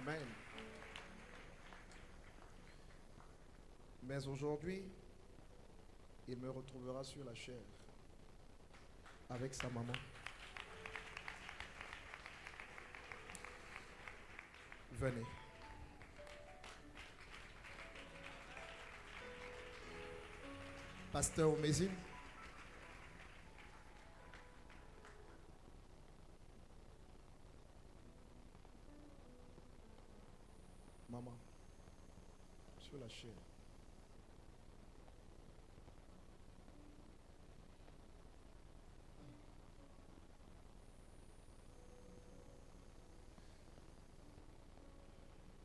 Amen. Mais aujourd'hui, il me retrouvera sur la chair avec sa maman. Venez. Pasteur Omezine. Maman, sur la chair.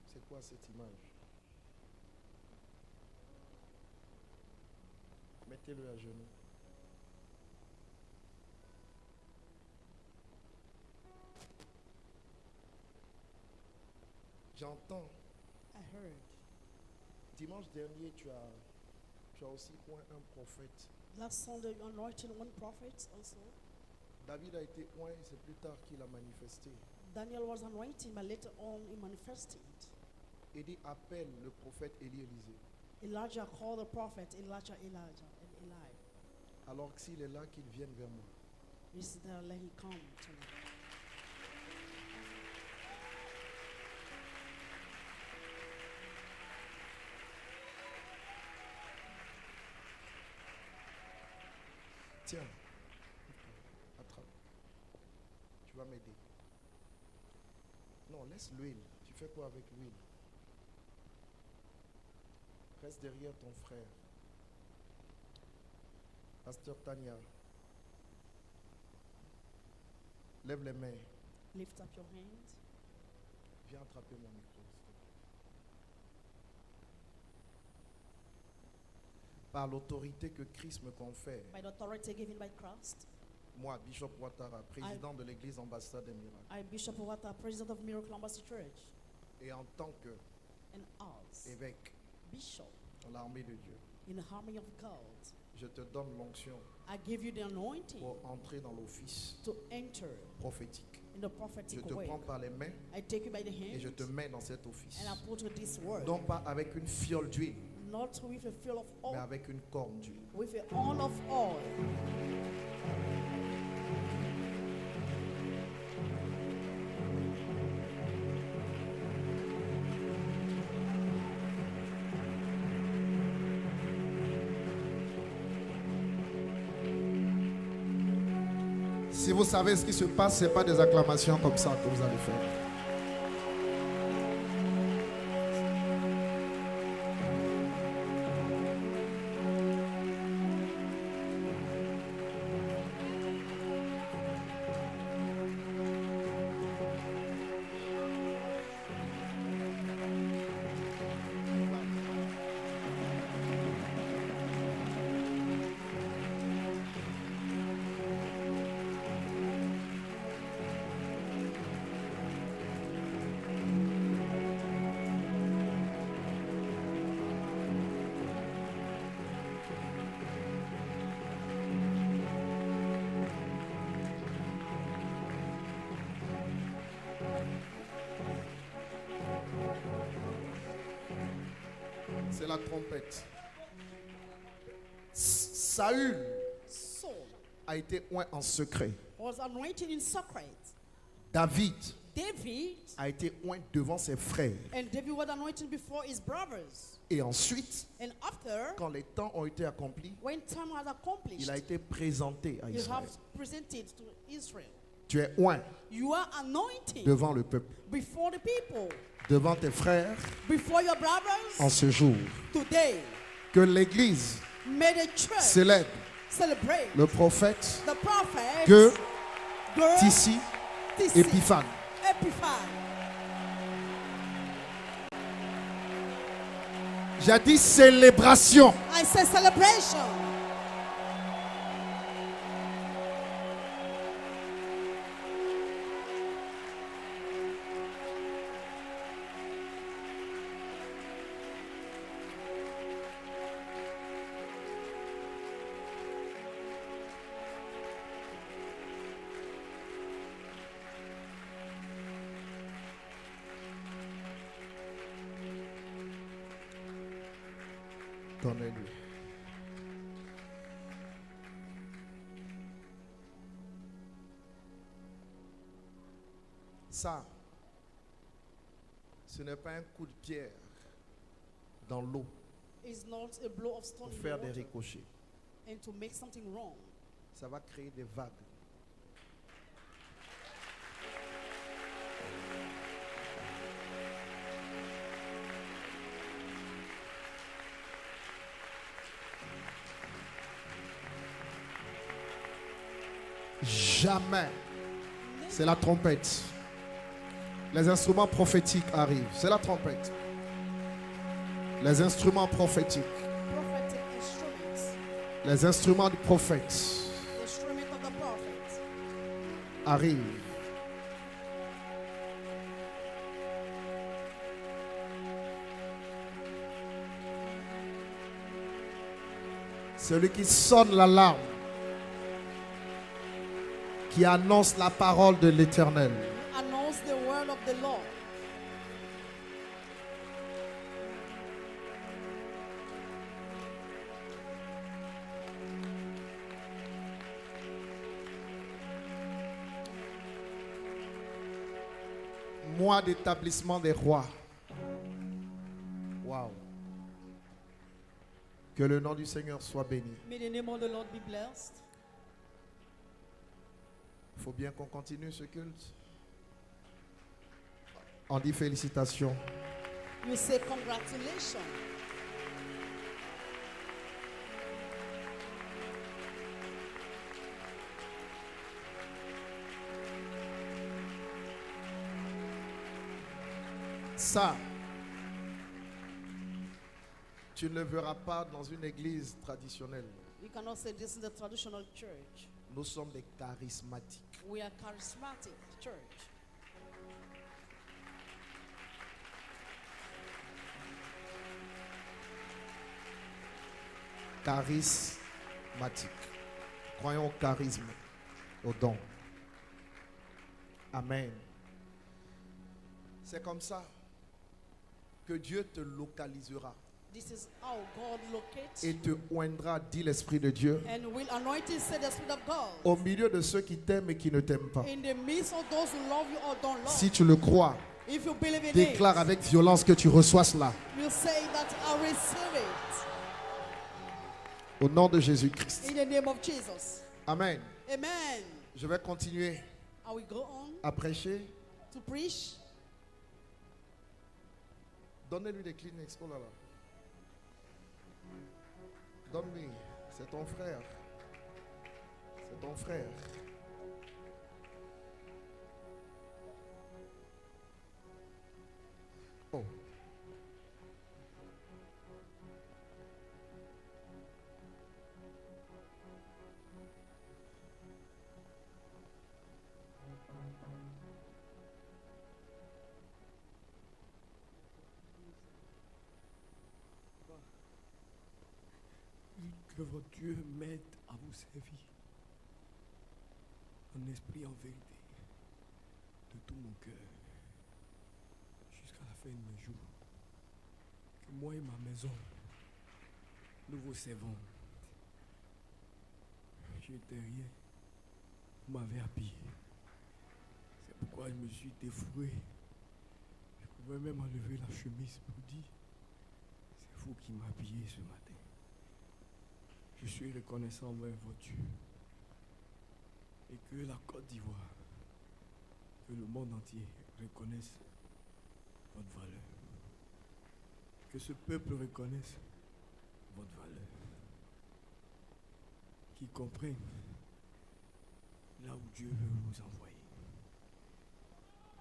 C'est quoi cette image? Mettez-le à genoux. J'entends. I heard. Dimanche dernier, tu as aussi point un prophète. Last Sunday you anointed one prophet also. David a été point, c'est plus tard qu'il a manifesté. Daniel was anointed, but later on he manifested. Il dit appelle le prophète Élie-Élisée. Elijah called the prophet Elijah and Eli. Alors que s'il est là, qu'il vienne vers moi. He said, let him come to me. Tiens, attrape. Tu vas m'aider. Non, laisse l'huile. Tu fais quoi avec l'huile? Reste derrière ton frère. Pasteur Tania, lève les mains. Lift up your hands. Viens attraper mon micro. S'il te plaît. Par l'autorité que Christ me confère, By the authority given by Christ, moi, Bishop Ouattara, président de l'église ambassade des miracles, I, Bishop Wata, president of Miracle Embassy Church, et en tant and us, qu'évêque Bishop, dans l'armée de Dieu, in the army of God, je te donne l'onction I give you the anointing pour entrer dans l'office to enter prophétique. in the Je prophetic te way. prends par les mains I take you by the et je hand te mets dans cet office. and I put you this word, Non pas avec une fiole d'huile, not with a fill of mais oil, avec une corne d'huile. with a horn of oil. Si vous savez ce qui se passe, ce n'est pas des acclamations comme ça que vous allez faire. C'est la trompette. Saül Saul a été oint en secret. was anointed in secret. David David a été oint devant ses frères. and David was anointed before his brothers. Et ensuite, And after, quand les temps ont été accomplis, when time was accomplished, il a été présenté à you Israël. have presented to Israel. Tu es oint You are anointed devant le peuple, before the people, devant tes frères before your en brothers. ce jour. Today, Que l'Église may the church célèbre celebrate le prophète the prophet que girl Tissi Épiphane. Epiphane. J'ai dit célébration. I say celebration. Donnez-lui. Ça, ce n'est pas un coup de pierre dans l'eau It's not a blow of stone pour in the faire des water ricochets. and to make something wrong. Ça va créer des vagues. Jamais. C'est la trompette. Les instruments prophétiques arrivent. C'est la trompette. Les instruments prophétiques. Prophetic instruments, Les instruments du prophète instrument of the prophet, arrivent. Celui qui sonne l'alarme, qui annonce la parole de l'Éternel. announce the word of the Lord. Mois d'établissement des rois. Waouh. Que le nom du Seigneur soit béni. May the name of the Lord be blessed. Il faut bien qu'on continue ce culte. On dit félicitations. You say congratulations. Ça, tu ne le verras pas dans une église traditionnelle. You cannot say this in the traditional church. Nous sommes des charismatiques. We are charismatic church. Charismatiques. Croyons au charisme, au don. Amen. C'est comme ça que Dieu te localisera This is how God locates et te oindra, dit l'Esprit de Dieu, and will anoint you, say the Spirit of God. au milieu de ceux qui t'aiment et qui ne t'aiment pas. In the midst of those who love you or don't love, Si tu le crois, if you believe in déclare it, avec violence que tu reçois cela. you say that I receive it. Au nom de Jésus-Christ. In the name of Jesus. Amen. Amen. Je vais continuer I will go on à prêcher. to preach. Donnez-lui des Kleenex. Oh là là. Donne-lui. C'est ton frère. C'est ton frère. Oh. Que votre Dieu m'aide à vous servir en esprit, en vérité, de tout mon cœur, jusqu'à la fin de mes jours. Que moi et ma maison, nous vous servons. J'étais rien, vous m'avez habillé. C'est pourquoi je me suis défoué. Je pouvais même enlever la chemise pour dire, c'est vous qui m'habillez ce matin. Je suis reconnaissant envers votre Dieu et que la Côte d'Ivoire, que le monde entier reconnaisse votre valeur. Que ce peuple reconnaisse votre valeur. Qu'ils comprennent là où Dieu veut vous envoyer.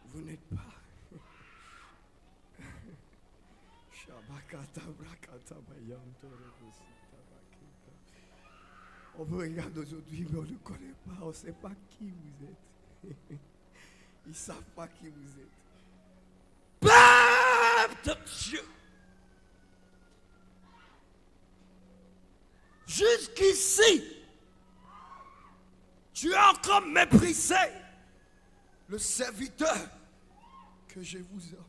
Vous n'êtes pas Shabakata brakata bayam torobosi. On vous regarde aujourd'hui, mais on ne connaît pas, on ne sait pas qui vous êtes. Ils ne savent pas qui vous êtes. Peuple de Dieu! Jusqu'ici, tu as encore méprisé le serviteur que je vous ai envoyé.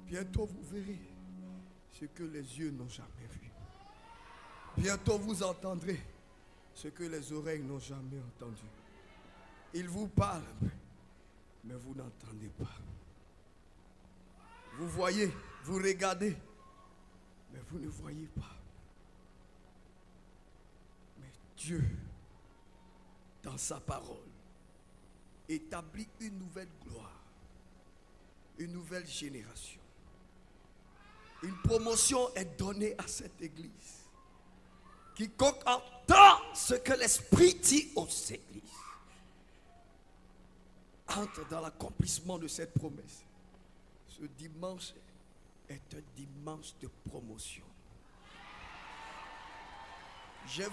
Bientôt vous verrez ce que les yeux n'ont jamais vu. Bientôt vous entendrez ce que les oreilles n'ont jamais entendu. Il vous parle, mais vous n'entendez pas. Vous voyez, vous regardez, mais vous ne voyez pas. Mais Dieu, dans sa parole, établit une nouvelle gloire, une nouvelle génération. Une promotion est donnée à cette église. Quiconque entend ce que l'Esprit dit aux églises entre dans l'accomplissement de cette promesse. Ce dimanche est un dimanche de promotion. J'ai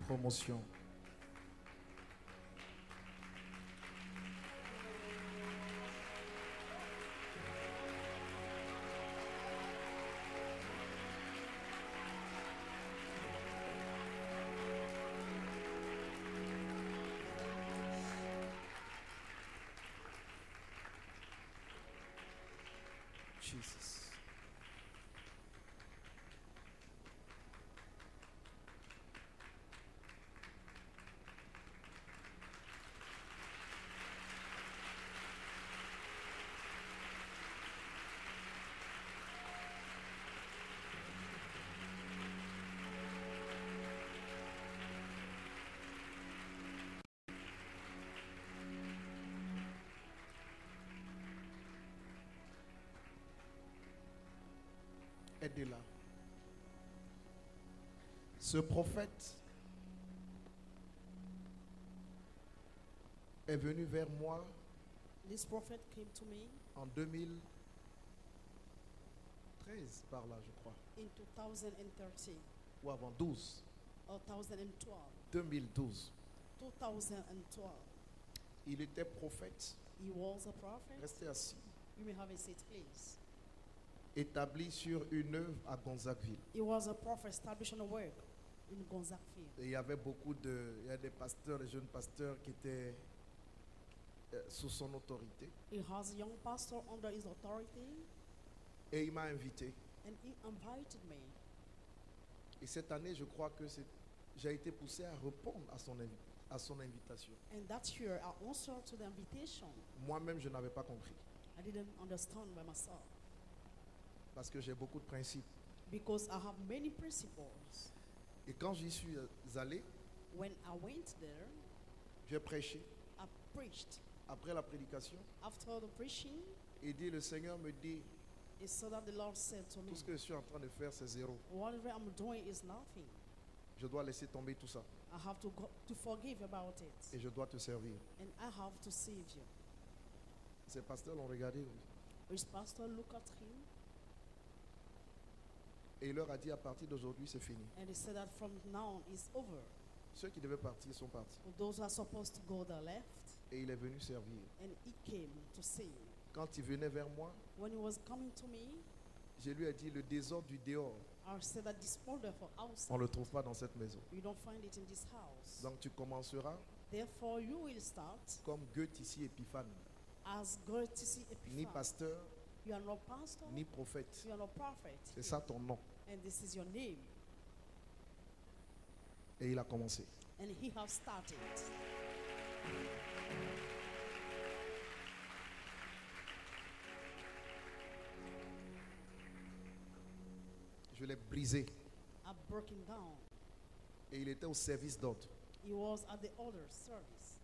promotion. Jesus. Aidez-la. Ce prophète est venu vers moi This prophet came to me en 2013, par là, je crois, in 2013 ou avant 12, or 2012. 2012. 2012. Il était prophète, He was a prophet. restez assis, You may have a seat, please. établi sur une œuvre à Gonzagueville. He was a prophet established on a work in Gonzagueville. Et il y avait il y a des pasteurs, des jeunes pasteurs qui étaient sous son autorité. He has a young pastor under his authority, Et il m'a invité. and he invited me. Et cette année, je crois que j'ai été poussé à répondre à son invitation. And that year, I answered to the invitation. Moi-même, je n'avais pas compris. I didn't understand by myself Parce que j'ai beaucoup de principes. because I have many principles. Et quand j'y suis allé, When I went there, j'ai prêché. I preached. Après la prédication, After the preaching, et dit, le Seigneur me dit, it's so that the Lord said to me, tout ce que je suis en train de faire, c'est zéro. whatever I'm doing is nothing. Je dois laisser tomber tout ça. I have to forgive about it. Et je dois te servir. And I have to save you. Ces pasteurs l'ont regardé. His pastor looked at him Et il leur a dit, à partir d'aujourd'hui, c'est fini. and he said that from now on it's over. Ceux qui devaient partir sont partis. Those who are supposed to go there left, Et il est venu servir. and he came to save. Quand il venait vers moi, When he was coming to me, je lui ai dit, le désordre du dehors, I said that this order for outside, on ne le trouve pas dans cette maison. you don't find it in this house. Donc tu commenceras Therefore, you will start comme Goethe ici, Épiphane. as courtesy Ni Epiphany. pasteur, You are not pastor, ni prophète. you are not prophet, C'est ça ton nom. and this is your name. Et il a commencé. And he has started. Je l'ai brisé. I've broken down. Et il était au service d'autres. He was at the other service.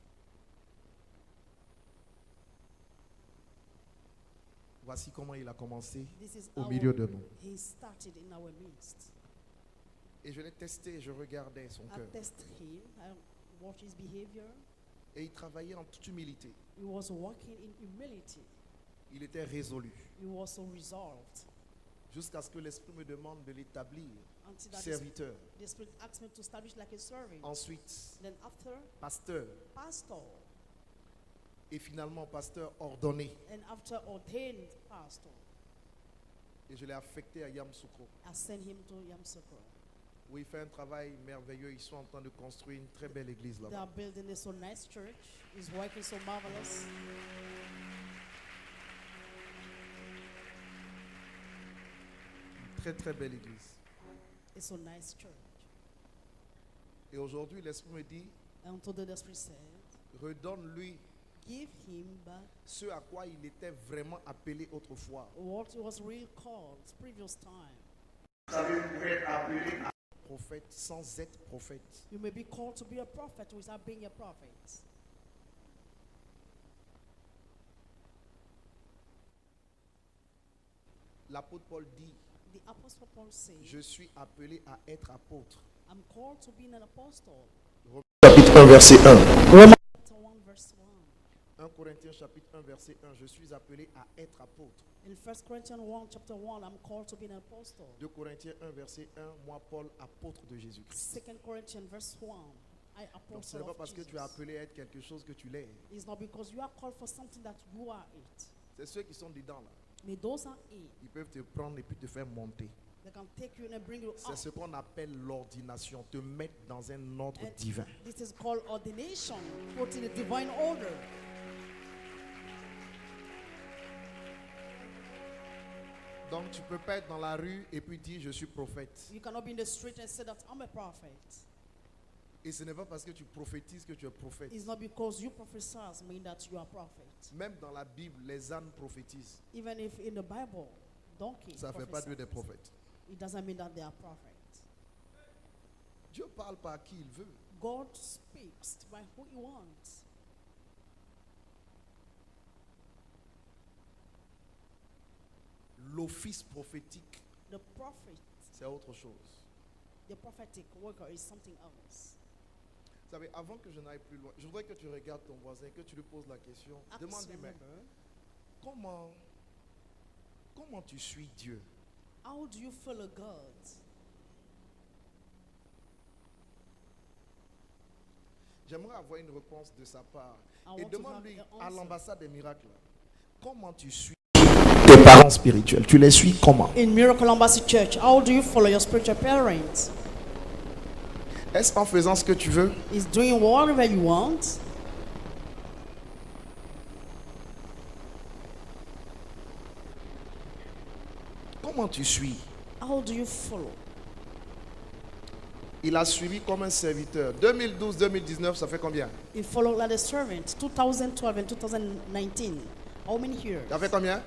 Voici comment il a commencé This is au how milieu de nous. he started in our midst. Et je l'ai testé, je regardais son I cœur. tested him, I watched his behavior. Et il travaillait en toute humilité. He was walking in humility. Il était résolu. He was so resolved. Jusqu'à ce que l'Esprit me demande de l'établir Until that serviteur. the Spirit asked me to establish like a servant. Ensuite, Then after, pasteur. pastor. Et finalement, pasteur ordonné. And after ordained pastor, Et je l'ai affecté à Yamoussoukro, I sent him to Yamoussoukro. où il fait un travail merveilleux. Ils sont en train de construire une très belle église They là-bas. are building a so nice church. He's working so marvelous. Très très belle église. It's a nice church. Et aujourd'hui, l'Esprit me dit, And to the Spirit said, redonne-lui give him back ce à quoi il était vraiment appelé autrefois. what he was really called previous time. Vous savez, vous pouvez être appelé à prophète sans être prophète. You may be called to be a prophet without being a prophet. L'apôtre Paul dit, The Apostle Paul said, je suis appelé à être apôtre. I'm called to be an apostle. Chapitre 1, verset 1. Chapter 1, verse 1. 1 Corinthiens chapitre 1, verset 1. Je suis appelé à être apôtre. In 1 Corinthians 1, chapter 1, I'm called to be an apostle. 2 Corinthiens 1, verset 1. Moi, Paul, apôtre de Jésus-Christ. 2 Corinthians verse 1, I Donc ce apostle n'est pas of parce que Jesus. tu es appelé à être quelque chose que tu l'es. It's not because you are called for something that you are it. C'est ceux qui sont dedans là. May those are it. Ils peuvent te prendre et puis te faire monter. They can take you and bring you C'est up. ce qu'on appelle l'ordination. Te mettre dans un ordre And divin. this is called ordination, put in a divine order. Donc tu ne peux pas être dans la rue et puis dire je suis prophète. You cannot be in the street and say that I'm a prophet. Et ce n'est pas parce que tu prophétises que tu es prophète. It's not because you prophesy mean that you are prophet. Même dans la Bible, les ânes prophétisent. Even if in the Bible, donkey Ça ne fait pas d'eux des prophesies, prophètes. it doesn't mean that they are prophets. Dieu parle par qui il veut. God speaks by who he wants. L'office prophétique, The prophet, c'est autre chose. the prophetic worker is something else. Vous savez, avant que je n'aille plus loin, je voudrais que tu regardes ton voisin, que tu lui poses la question. Ask Demande-lui, your mais neighbor, comment tu suis Dieu? how do you follow God? J'aimerais avoir une réponse de sa part. I Et want to demande-lui have an à answer. l'ambassade des miracles, comment tu suis tes parents spirituels? Tu les suis comment? In Miracle Embassy Church, how do you follow your spiritual parents? Est-ce en faisant ce que tu veux? Is doing whatever you want? Comment tu suis? How do you follow? Il a suivi comme un serviteur. 2012-2019, ça fait combien? He followed like a servant. 2012 and 2019. How many years? Ça fait combien?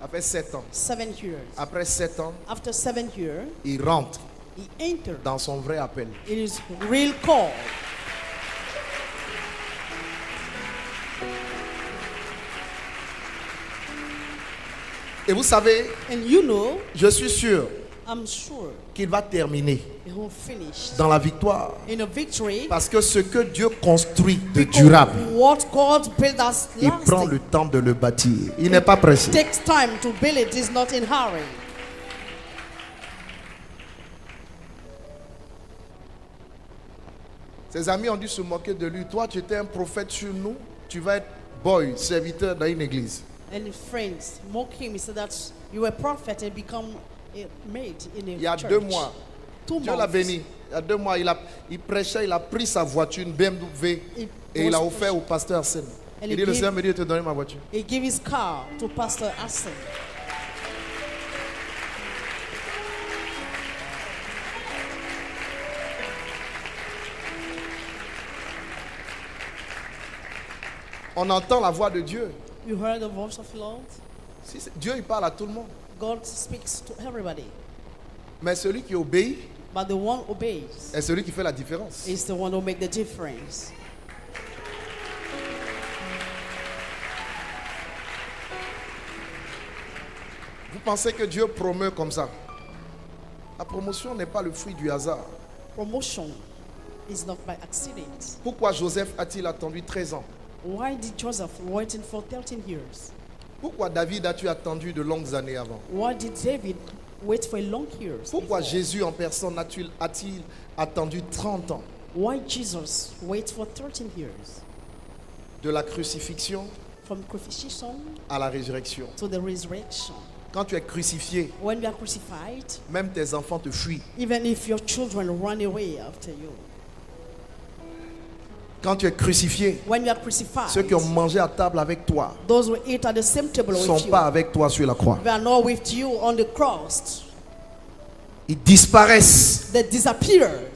Ça fait 7 ans. 7 years. Après 7 ans, After 7 years, il rentre he entered dans son vrai appel. in his real call. Et vous savez, And you know, je suis sûr I'm sure qu'il va terminer he will finish dans la victoire. in a victory. Parce que ce que Dieu construit de Because durable, what God built us il prend lasting le temps de le bâtir. Il n'est pas pressé. takes time to build it. Is not in hurry. Ses amis ont dû se moquer de lui. Toi, tu étais un prophète sur nous. Tu vas être boy, serviteur dans une église. And his friends mock him. He said that you were a prophet and become a maid in a Il y a church. 2 mois, 2 Dieu l'a months. béni. Il y a 2 mois, il prêchait, il a pris sa voiture, une BMW, He et il a was- offert au pasteur Arsène. And Il he dit, le gave- Seigneur me dit de te donner ma voiture. He gave his car to Pastor Asen. On entend la voix de Dieu. You heard the voice of the Lord? Dieu, il parle à tout le monde. God speaks to everybody. Mais celui qui obéit But the one who obeys est celui qui fait la différence. is the one who makes the difference. Vous pensez que Dieu promeut comme ça? La promotion n'est pas le fruit du hasard. Promotion is not by accident. Pourquoi Joseph a-t-il attendu 13 ans? Why did Joseph waiting for 13 years? Pourquoi David a-tu attendu de longues années avant? Why did David wait for long years? Pourquoi before? Jésus en personne a-t-il attendu 30 ans? Why Jesus wait for 13 years? De la crucifixion From crucifixion à la résurrection. to the resurrection. Quand tu es crucifié, When you are crucified, même tes enfants te fuient. even if your children run away after you. Quand tu es crucifié, When you are crucified, ceux qui ont mangé à table avec toi those who eat at the same table ne with sont you, pas avec toi sur la croix. they are not with you on the cross. Ils disparaissent. They disappeared.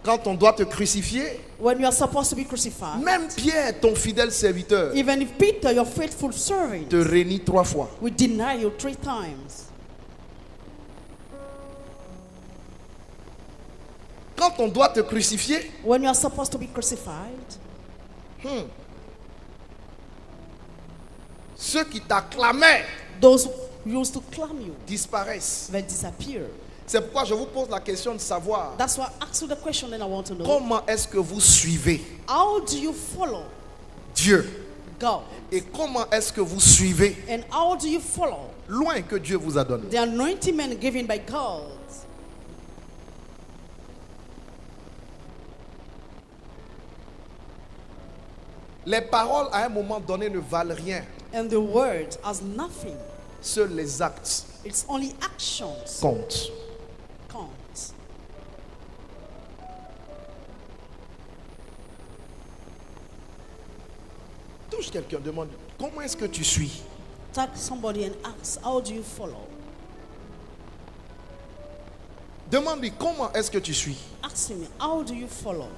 Quand on doit te crucifier, When you are supposed to be crucified, même Pierre, ton fidèle serviteur, even if Peter, your faithful servant, te renie 3 fois. will deny you 3 times. Quand on doit te crucifier, When you are supposed to be crucified, ceux qui t'acclamaient those who used to claim you, disparaissent. they disappear. C'est pourquoi je vous pose la question de savoir That's why I ask you the question and I want to know. comment est-ce que vous suivez How do you follow Dieu God? et comment est-ce que vous suivez And how do you follow loin que Dieu vous a donné. the anointing given by God? Les paroles à un moment donné ne valent rien. And the word has nothing. Seuls les actes It's only actions comptent. count. Touche quelqu'un, demande comment est-ce que tu suis. Tag somebody and ask, how do you follow? Demande-lui comment est-ce que tu suis. Ask him, how do you follow?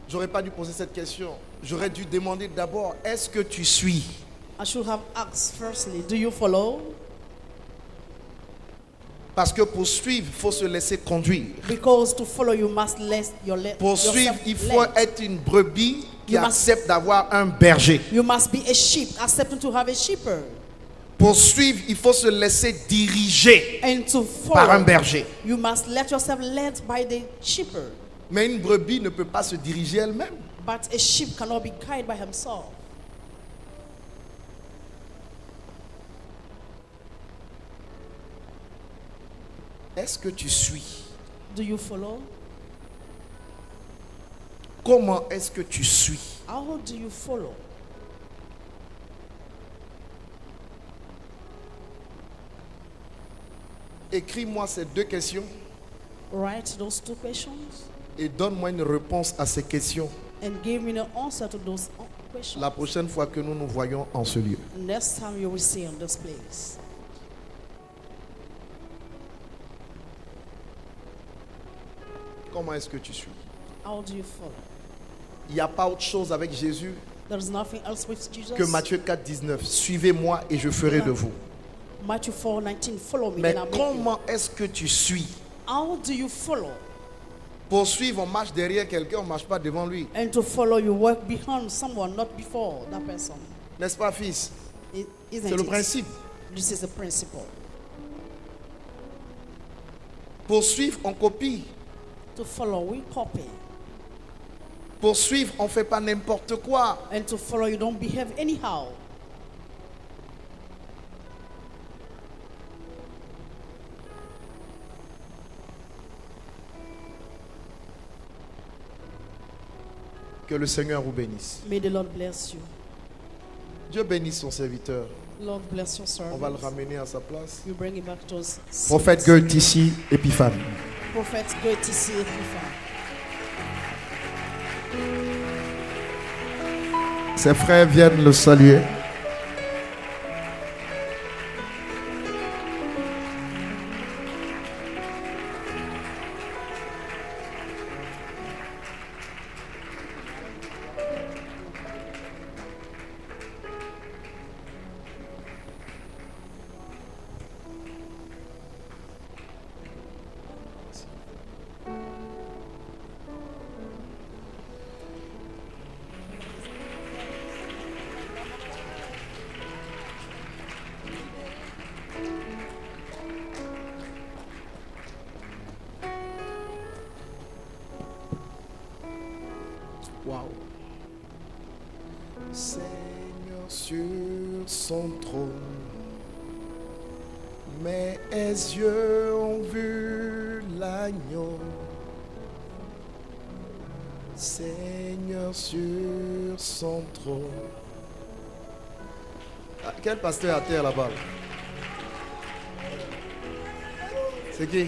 J'aurais pas dû poser cette question. J'aurais dû demander d'abord est-ce que tu suis. I should have asked firstly, do you follow? Parce que pour suivre, il faut se laisser conduire. Because to follow you must let Pour suivre, il faut led. être une brebis qui You must- accepte d'avoir un berger. You must be a sheep, accepting to have a shepherd. Pour suivre, il faut se laisser diriger And to par un follow, berger. you must let yourself led by the shepherd. Mais une brebis ne peut pas se diriger elle-même. But a sheep cannot be guided by himself. Est-ce que tu suis? Do you follow? Comment est-ce que tu suis? How do you follow? Écris-moi ces 2 questions Write those 2 questions et donne-moi une réponse à ces questions. and give me the answer to those questions. question. la prochaine fois que nous nous voyons en ce lieu. Next time you will see in this place. Comment est-ce que tu suis? How do you follow? Il n'y a pas autre chose avec Jésus There's nothing else with Jesus. que Matthieu 4, 19. Suivez-moi et je ferai de vous. Matthew 4:19. Follow me. Mais and I'll make you. comment est-ce que tu suis? How do you follow? Pour suivre, on marche derrière quelqu'un, on ne marche pas devant lui. And to follow, you work behind someone, not before that person. N'est-ce pas, fils? Isn't C'est le it? principe. This is the principle. Pour suivre, on copie. To follow, we copy. Pour suivre, on ne fait pas n'importe quoi. And to follow, you don't behave anyhow. Que le Seigneur vous bénisse. May the Lord bless you. Dieu bénisse son serviteur. Lord bless your On va le servant. ramener à sa place. You bring him back to us. Prophète Goethe ici, Épiphane. Prophet, go to see Epiphany. Ses frères viennent le saluer. Waouh. Seigneur sur son trône, mes yeux ont vu l'agneau. Seigneur sur son trône. Ah, quel pasteur à terre là-bas? C'est qui?